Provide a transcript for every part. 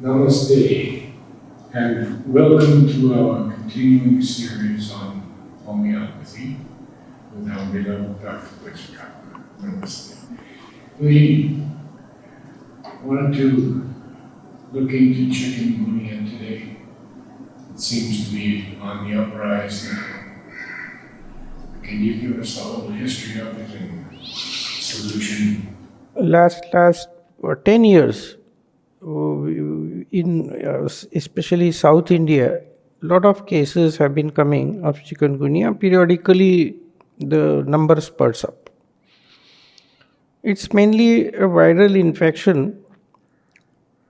Namaste, and welcome to our continuing series on homeopathy with our beloved Dr. Vichakappa. Namaste. We wanted to look into chikungunya today. It seems to be on the uprise now. Can you give us a whole history of it and solution? Last 10 years, in especially South India, a lot of cases have been coming of chikungunya. Periodically, the number spurts up. It's mainly a viral infection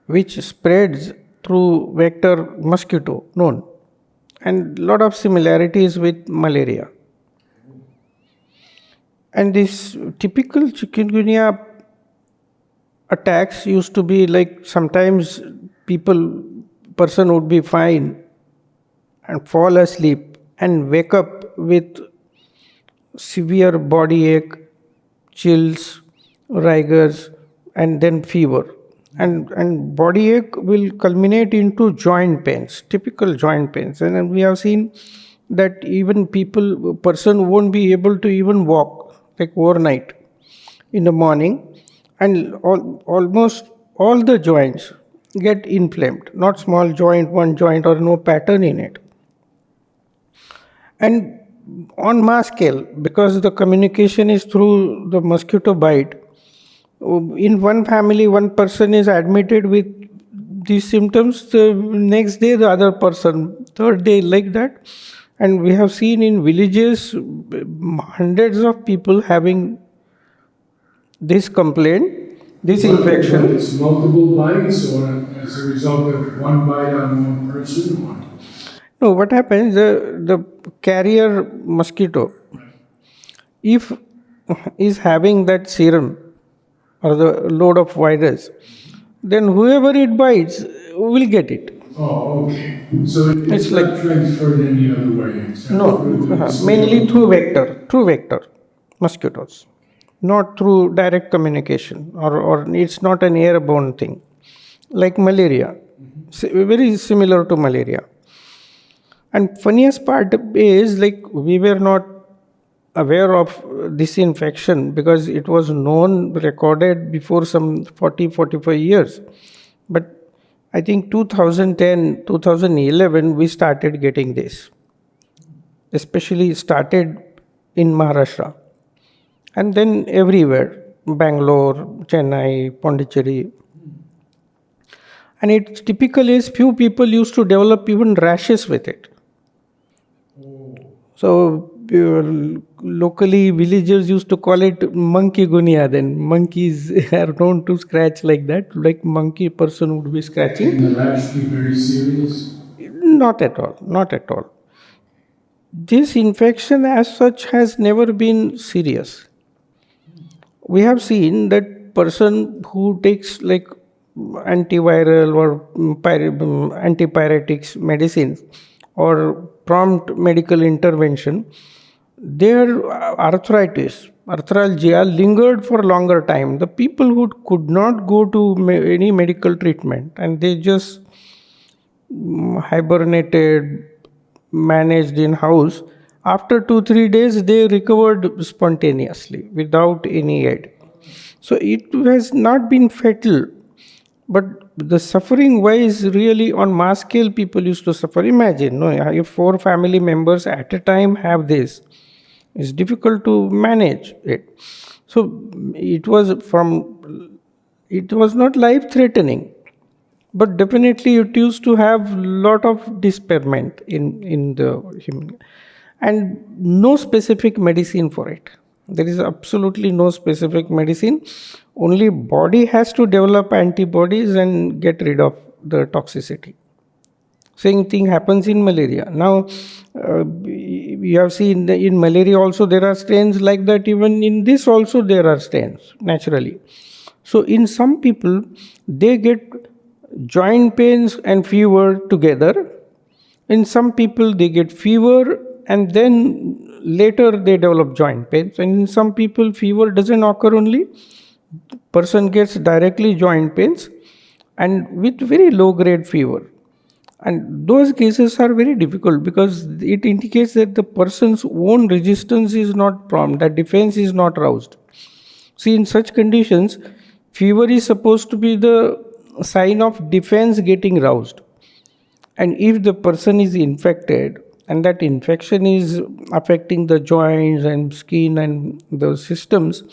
which spreads through vector mosquito known, and a lot of similarities with malaria. And this typical chikungunya attacks used to be like sometimes person would be fine and fall asleep and wake up with severe body ache, chills, rigors, and then fever. And body ache will culminate into joint pains, typical joint pains. And then we have seen that even person won't be able to even walk like overnight in the morning, and almost all the joints get inflamed, not small joint, one joint, or no pattern in it. And on mass scale, because the communication is through the mosquito bite, in one family, one person is admitted with these symptoms, the next day, the other person, third day, like that. And we have seen in villages hundreds of people having this complaint, this infection. It's multiple bites, or as a result of one bite on one person? Or? No, what happens, the carrier mosquito, if is having that serum or the load of virus, then whoever it bites will get it. Oh, okay. So it's not transferred any other way? No, mainly through vector mosquitoes, not through direct communication, or it's not an airborne thing, like malaria, very similar to malaria. And funniest part is, like, we were not aware of this infection because it was known, recorded before some 45 years. But I think 2010, 2011, we started getting this. Especially started in Maharashtra. And then everywhere, Bangalore, Chennai, Pondicherry. And it typically is few people used to develop even rashes with it. So locally, villagers used to call it monkey gunya. Then monkeys are known to scratch like that, like monkey person would be scratching. Can the rash be very serious? Not at all, not at all. This infection as such has never been serious. We have seen that person who takes like antiviral or antipyretics medicines or prompt medical intervention, their arthralgia lingered for longer time. The people who could not go to any medical treatment and they just hibernated, managed in house, after 2-3 days they recovered spontaneously without any aid. So it has not been fatal, but the suffering wise, really on mass scale, people used to suffer. Imagine, no, if 4 family members at a time have this, it's difficult to manage it. So it was not life threatening, but definitely it used to have lot of disparment in the human, and no specific medicine for it. There is absolutely no specific medicine. Only body has to develop antibodies and get rid of the toxicity. Same thing happens in malaria. Now, we have seen in malaria also there are strains like that. Even in this also there are strains naturally. So in some people, they get joint pains and fever together. In some people, they get fever and then later they develop joint pains. And in some people, fever doesn't occur only. Person gets directly joint pains. and with very low grade fever. And those cases are very difficult because it indicates that the person's own resistance is not prompt, that defense is not roused. See, in such conditions, fever is supposed to be the sign of defense getting roused. And if the person is infected and that infection is affecting the joints and skin and the systems,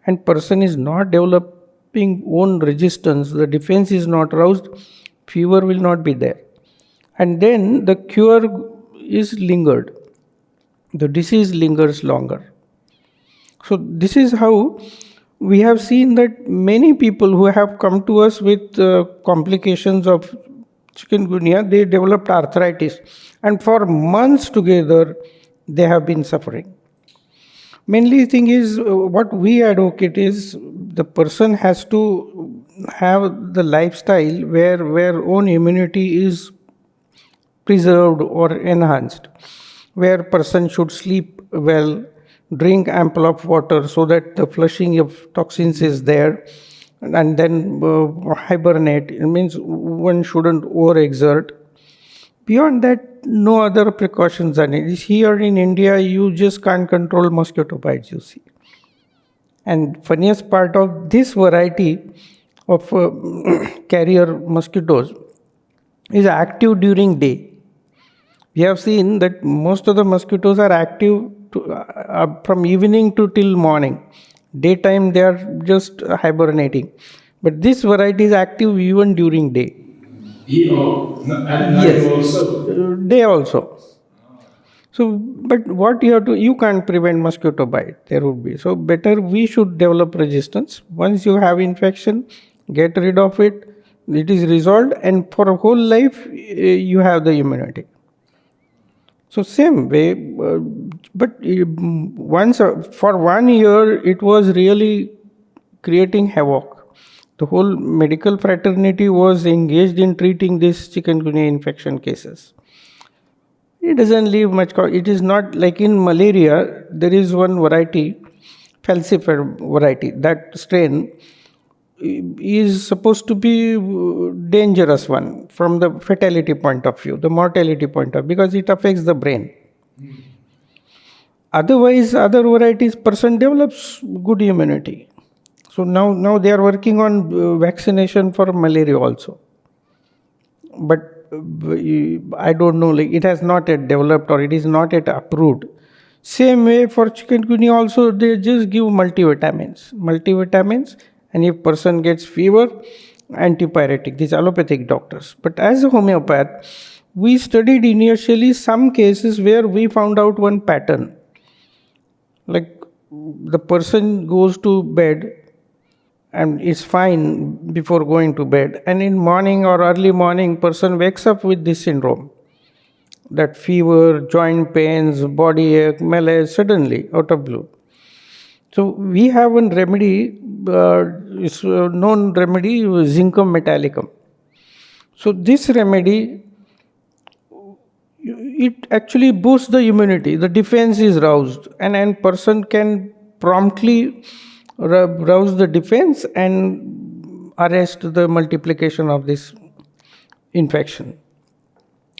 and person is not developing own resistance, the defense is not roused, fever will not be there. And then the cure is lingered. The disease lingers longer. So this is how we have seen that many people who have come to us with complications of chikungunya, they developed arthritis, and for months together they have been suffering. Mainly thing is what we advocate is the person has to have the lifestyle where own immunity is preserved or enhanced, where person should sleep well, drink ample of water so that the flushing of toxins is there, and then hibernate. It means one shouldn't overexert. Beyond that, no other precautions are needed. Here in India, you just can't control mosquito bites, you see. And funniest part of this variety of carrier mosquitoes is active during day. We have seen that most of the mosquitoes are active from evening to till morning. Daytime they are just hibernating. But this variety is active even during day. At night also? Day also. So, but what you can't prevent mosquito bite. There would be. So, better we should develop resistance. Once you have infection, get rid of it. It is resolved, and for a whole life, you have the immunity. So same way, but once for 1 year it was really creating havoc. The whole medical fraternity was engaged in treating these chikungunya infection cases. It doesn't leave much. It is not like in malaria. There is one variety, falciparum variety. That strain is supposed to be dangerous one from the fatality point of view, the mortality point of view, because it affects the brain. Otherwise, other varieties, person develops good immunity. So now they are working on vaccination for malaria also. But I don't know, like it has not yet developed or it is not yet approved. Same way for chikungunya also, they just give multivitamins, and if person gets fever, antipyretic, these allopathic doctors. But as a homeopath, we studied initially some cases where we found out one pattern. Like the person goes to bed and is fine before going to bed, and in morning or early morning, person wakes up with this syndrome. That fever, joint pains, body ache, malaise, suddenly out of blue. So we have one remedy, it's a known remedy, Zincum metallicum. So this remedy, it actually boosts the immunity. The defense is roused, and person can promptly rouse the defense and arrest the multiplication of this infection.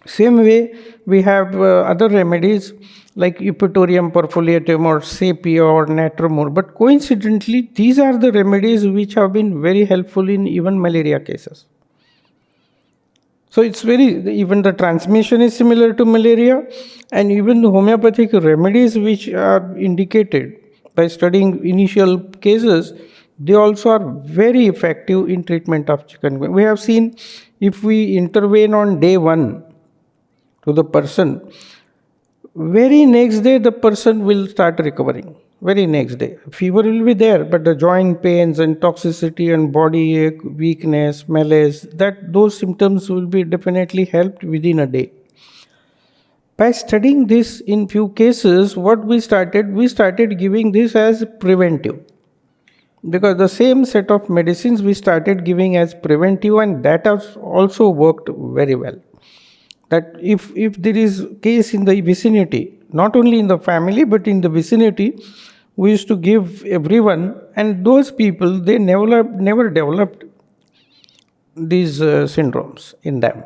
Same way, we have other remedies like Eupatorium perfoliatum or Sapia or Natramur. But coincidentally, these are the remedies which have been very helpful in even malaria cases. So it's even the transmission is similar to malaria, and even the homeopathic remedies which are indicated by studying initial cases, they also are very effective in treatment of chikungunya. We have seen if we intervene on day 1 to the person, very next day the person will start recovering. Very next day. Fever will be there, but the joint pains and toxicity and body ache, weakness, malaise, those symptoms will be definitely helped within a day. By studying this in few cases, what we started giving this as preventive. Because the same set of medicines we started giving as preventive, and that has also worked very well. That if there is case in the vicinity, not only in the family but in the vicinity, we used to give everyone, and those people, they never developed these syndromes in them.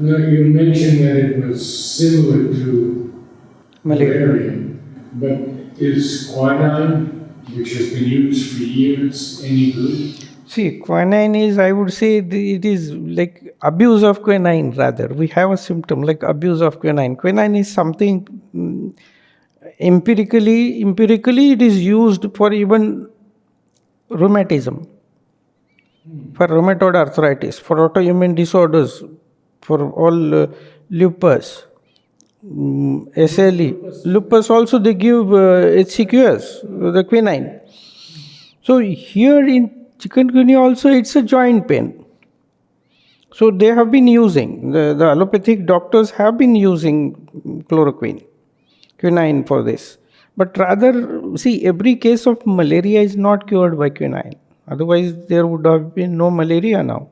Now, you mentioned that it was similar to malaria, but is quinine, which has been used for years, any good? See, quinine is, I would say, it is like abuse of quinine rather. We have a symptom like abuse of quinine. Quinine is something empirically it is used for even rheumatism, for rheumatoid arthritis, for autoimmune disorders, for all lupus, SLE. Lupus also they give HCQS, the quinine. So here in chikungunya also it's a joint pain. So they have been using, the allopathic doctors have been using chloroquine, quinine for this. But rather, see, every case of malaria is not cured by quinine. Otherwise, there would have been no malaria now.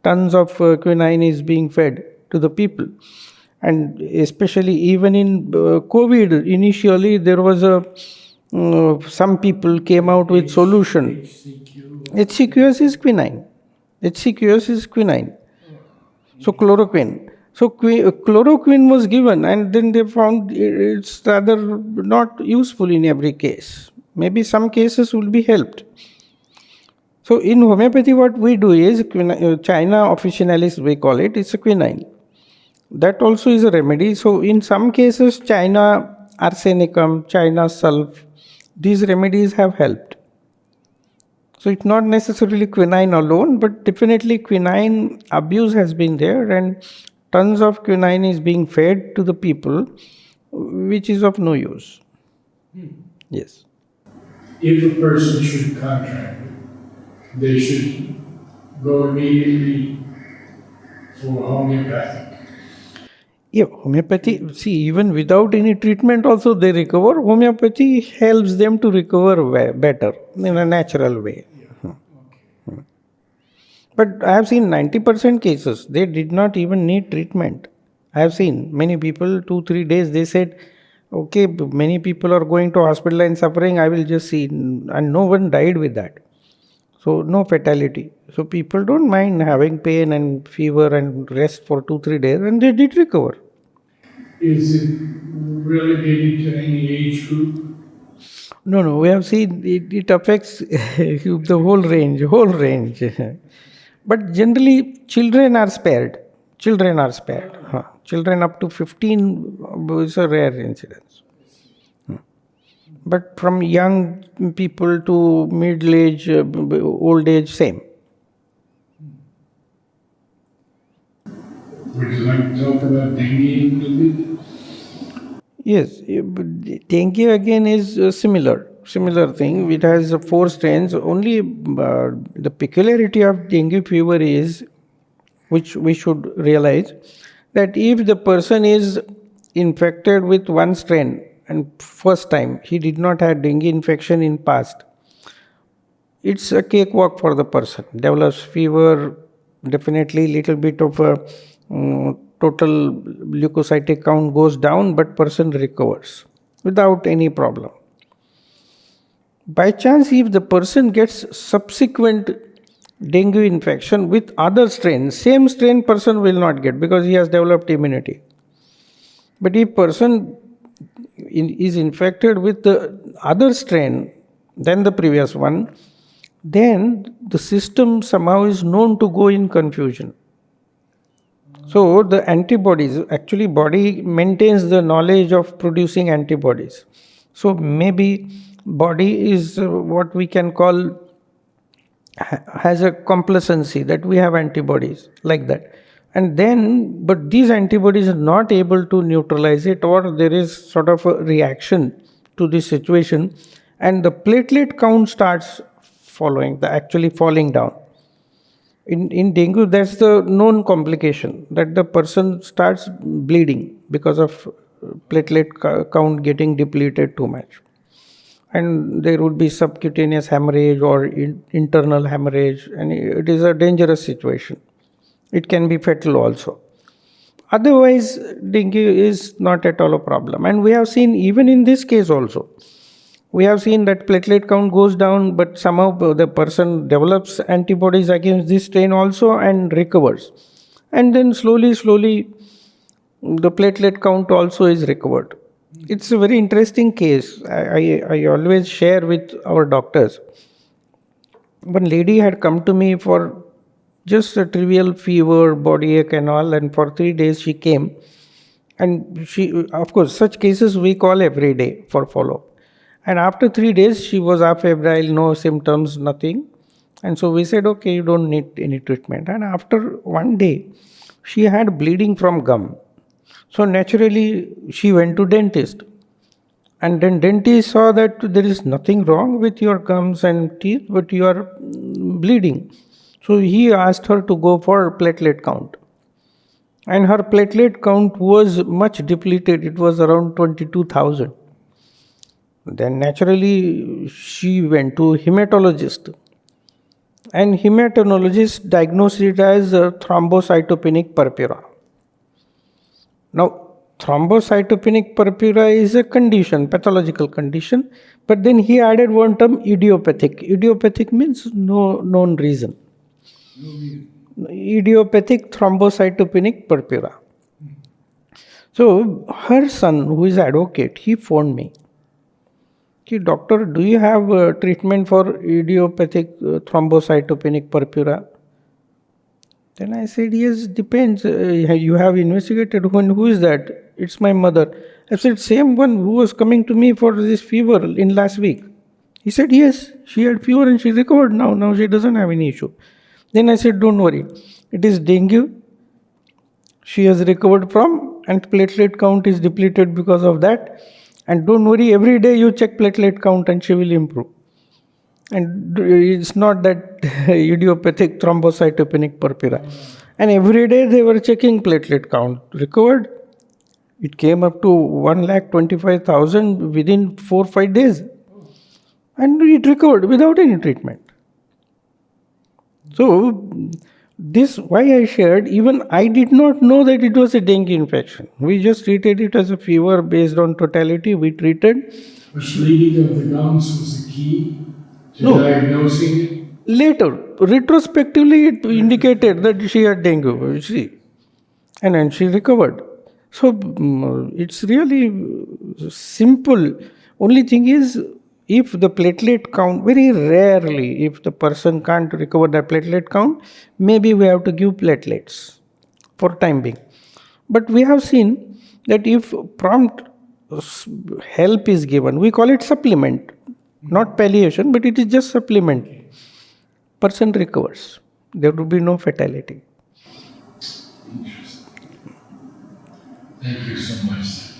Tons of quinine is being fed to the people. And especially even in COVID, initially there was some people came out with solution. HCQS is quinine. HCQS is quinine. So chloroquine. So chloroquine was given, and then they found it's rather not useful in every case. Maybe some cases will be helped. So in homeopathy, what we do is China officinalis we call it. It's a quinine. That also is a remedy. So in some cases, China arsenicum, China sulf, these remedies have helped. So it's not necessarily quinine alone, but definitely quinine abuse has been there, and tons of quinine is being fed to the people, which is of no use. Yes. If a person should contract it, they should go immediately for homeopathic. Yeah, homeopathy, see, even without any treatment also they recover. Homeopathy helps them to recover better in a natural way. But I have seen 90% cases, they did not even need treatment. I have seen many people, 2-3 days, they said, okay, many people are going to hospital and suffering, I will just see. And no one died with that. So no fatality. So people don't mind having pain and fever and rest for 2-3 days, and they did recover. Is it relegated to any age group? No, we have seen it affects the whole range. But generally, children are spared. Children up to 15 is a rare incidence. But from young people to middle age, old age, same. Would you like to talk about dengue a little bit? Yes, dengue again is similar thing. It has 4 strains. Only the peculiarity of dengue fever is, which we should realize, that if the person is infected with one strain and first time he did not have dengue infection in past, it's a cakewalk for the person. Develops fever, definitely little bit of a total leukocytic count goes down, but person recovers without any problem. By chance, if the person gets subsequent dengue infection with other strains, same strain person will not get because he has developed immunity. But if person is infected with the other strain than the previous one, then the system somehow is known to go in confusion. So the antibodies, actually body maintains the knowledge of producing antibodies. So maybe body is what we can call has a complacency that we have antibodies like that. And then, but these antibodies are not able to neutralize it, or there is sort of a reaction to this situation, and the platelet count starts falling down. In dengue, that's the known complication, that the person starts bleeding because of platelet count getting depleted too much. And there would be subcutaneous hemorrhage or internal hemorrhage, and it is a dangerous situation. It can be fatal also. Otherwise, dengue is not at all a problem. And we have seen even in this case also, we have seen that platelet count goes down, but somehow the person develops antibodies against this strain also and recovers. And then slowly, the platelet count also is recovered. It's a very interesting case. I always share with our doctors. One lady had come to me for just a trivial fever, body ache, and all, and for 3 days she came. And she, of course, such cases we call every day for follow up. And after 3 days, she was febrile, no symptoms, nothing. And so we said, okay, you don't need any treatment. And after one day, she had bleeding from gum. So naturally, she went to dentist. And then dentist saw that there is nothing wrong with your gums and teeth, but you are bleeding. So he asked her to go for platelet count. And her platelet count was much depleted. It was around 22,000. Then naturally she went to hematologist. And hematologist diagnosed it as thrombocytopenic purpura. Now, thrombocytopenic purpura is a condition, pathological condition, but then he added one term, idiopathic. Idiopathic means no known reason. Idiopathic thrombocytopenic purpura. So her son, who is advocate, he phoned me. Doctor, do you have treatment for idiopathic thrombocytopenic purpura? Then I said, yes, depends. You have investigated. Who is that? It's my mother. I said, same one who was coming to me for this fever in last week. He said, yes, she had fever and she recovered now. Now she doesn't have any issue. Then I said, don't worry. It is dengue. She has recovered from, and platelet count is depleted because of that. And don't worry, every day you check platelet count and she will improve. And it's not that idiopathic thrombocytopenic purpura. And every day they were checking platelet count. Recovered. It came up to 1,25,000 within 4-5 days. And it recovered without any treatment. So, this, why I shared, even I did not know that it was a dengue infection. We just treated it as a fever based on totality. We treated. Bleeding of the gums was the key to diagnosing it? Later, retrospectively, it indicated that she had dengue, see, and then she recovered. So, it's really simple. Only thing is, if the platelet count, very rarely, if the person can't recover the platelet count, maybe we have to give platelets for time being. But we have seen that if prompt help is given, we call it supplement, not palliation, but it is just supplement. Person recovers. There will be no fatality. Interesting. Thank you so much.